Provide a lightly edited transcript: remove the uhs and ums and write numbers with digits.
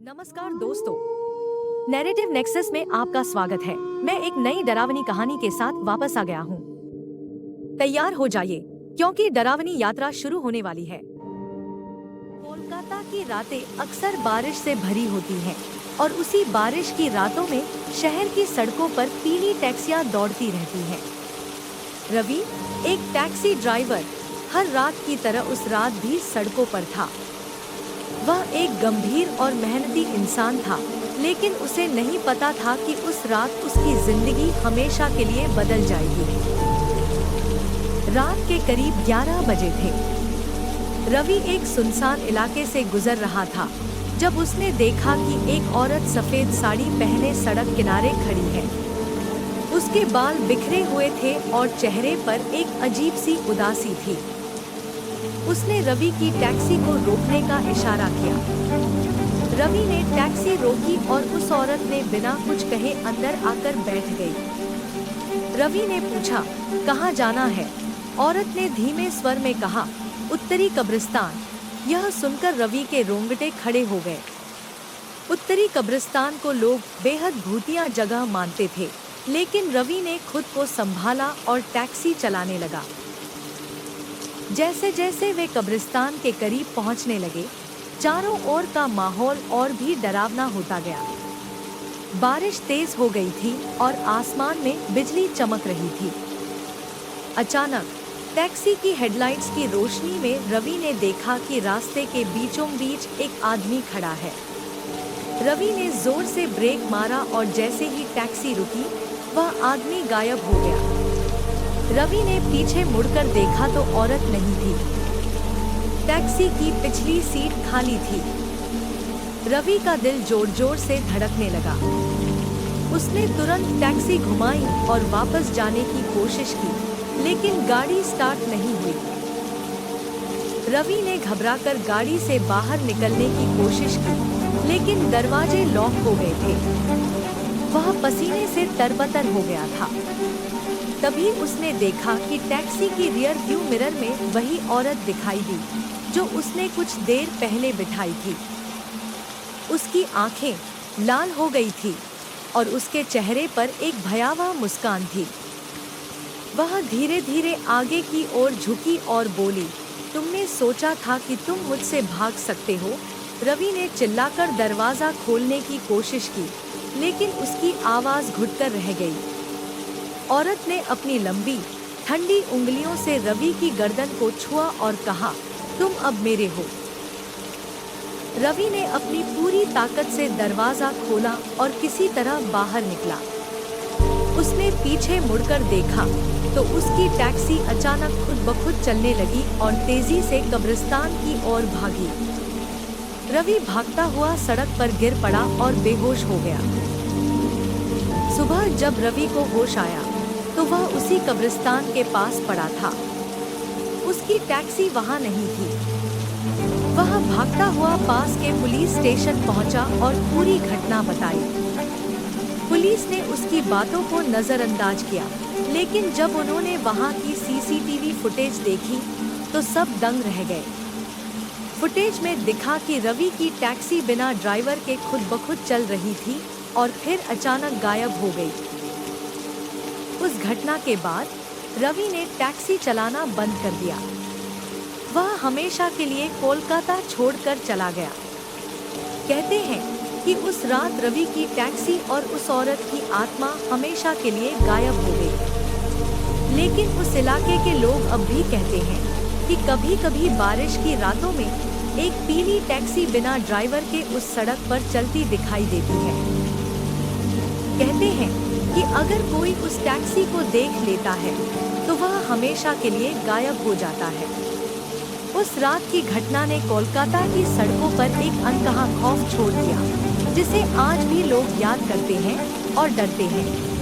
नमस्कार दोस्तों, narrative nexus में आपका स्वागत है। मैं एक नई डरावनी कहानी के साथ वापस आ गया हूँ। तैयार हो जाइए, क्योंकि डरावनी यात्रा शुरू होने वाली है। कोलकाता की रातें अक्सर बारिश से भरी होती हैं, और उसी बारिश की रातों में शहर की सड़कों पर पीली टैक्सियां दौड़ती रहती हैं। रवि, एक टैक्सी ड्राइवर, हर रात की तरह उस रात भी सड़कों पर था। वह एक गंभीर और मेहनती इंसान था, लेकिन उसे नहीं पता था कि उस रात उसकी जिंदगी हमेशा के लिए बदल जाएगी। रात के करीब 11 बजे थे। रवि एक सुनसान इलाके से गुजर रहा था जब उसने देखा कि एक औरत सफेद साड़ी पहने सड़क किनारे खड़ी है। उसके बाल बिखरे हुए थे और चेहरे पर एक अजीब सी उदासी थी। उसने रवि की टैक्सी को रोकने का इशारा किया। रवि ने टैक्सी रोकी और उस औरत ने बिना कुछ कहे अंदर आकर बैठ गई। रवि ने पूछा, कहाँ जाना है? औरत ने धीमे स्वर में कहा, उत्तरी कब्रिस्तान। यह सुनकर रवि के रोंगटे खड़े हो गए। उत्तरी कब्रिस्तान को लोग बेहद भूतिया जगह मानते थे, लेकिन रवि ने खुद को संभाला और टैक्सी चलाने लगा। जैसे जैसे वे कब्रिस्तान के करीब पहुंचने लगे, चारों ओर का माहौल और भी डरावना होता गया। बारिश तेज हो गई थी और आसमान में बिजली चमक रही थी। अचानक टैक्सी की हेडलाइट्स की रोशनी में रवि ने देखा कि रास्ते के बीचों बीच एक आदमी खड़ा है। रवि ने जोर से ब्रेक मारा और जैसे ही टैक्सी रुकी, वह आदमी गायब हो गया। रवि ने पीछे मुड़कर देखा तो औरत नहीं थी। टैक्सी की पिछली सीट खाली थी। रवि का दिल जोर जोर से धड़कने लगा। उसने तुरंत टैक्सी घुमाई और वापस जाने की कोशिश की, लेकिन गाड़ी स्टार्ट नहीं हुई। रवि ने घबराकर गाड़ी से बाहर निकलने की कोशिश की, लेकिन दरवाजे लॉक हो गए थे। वह पसीने से तरबतर हो गया था। तभी उसने देखा कि टैक्सी की रियर व्यू मिरर में वही औरत दिखाई दी जो उसने कुछ देर पहले बिठाई थी। उसकी आंखें लाल हो गई थी और उसके चेहरे पर एक भयावह मुस्कान थी। वह धीरे धीरे आगे की ओर झुकी और बोली, तुमने सोचा था कि तुम मुझसे भाग सकते हो? रवि ने चिल्लाकर दरवाजा खोलने की कोशिश की, लेकिन उसकी आवाज घुटकर रह गई। औरत ने अपनी लंबी, ठंडी उंगलियों से रवि की गर्दन को छुआ और कहा, तुम अब मेरे हो। रवि ने अपनी पूरी ताकत से दरवाजा खोला और किसी तरह बाहर निकला। उसने पीछे मुड़कर देखा तो उसकी टैक्सी अचानक खुद ब खुद चलने लगी और तेजी से कब्रिस्तान की ओर भागी। रवि भागता हुआ सड़क पर गिर पड़ा और बेहोश हो गया। सुबह जब रवि को होश आया तो वह उसी कब्रिस्तान के पास पड़ा था। उसकी टैक्सी वहां नहीं थी। वह भागता हुआ पास के पुलिस स्टेशन पहुंचा और पूरी घटना बताई। पुलिस ने उसकी बातों को नजरअंदाज किया, लेकिन जब उन्होंने वहां की सीसीटीवी फुटेज देखी तो सब दंग रह गए। फुटेज में दिखा कि रवि की टैक्सी बिना ड्राइवर के खुद ब खुद चल रही थी और फिर अचानक गायब हो गई। उस घटना के बाद रवि ने टैक्सी चलाना बंद कर दिया। वह हमेशा के लिए कोलकाता छोड़कर चला गया। कहते हैं कि उस रात रवि की टैक्सी और उस औरत की आत्मा हमेशा के लिए गायब हो गई। लेकिन उस इलाके के लोग अब भी कहते हैं कि कभी-कभी बारिश की रातों में एक पीली टैक्सी बिना ड्राइवर के उस सड़क पर चलती दिखाई देती है। कहते हैं कि अगर कोई उस टैक्सी को देख लेता है तो वह हमेशा के लिए गायब हो जाता है। उस रात की घटना ने कोलकाता की सड़कों पर एक अनकहा खौफ छोड़ दिया, जिसे आज भी लोग याद करते हैं और डरते हैं।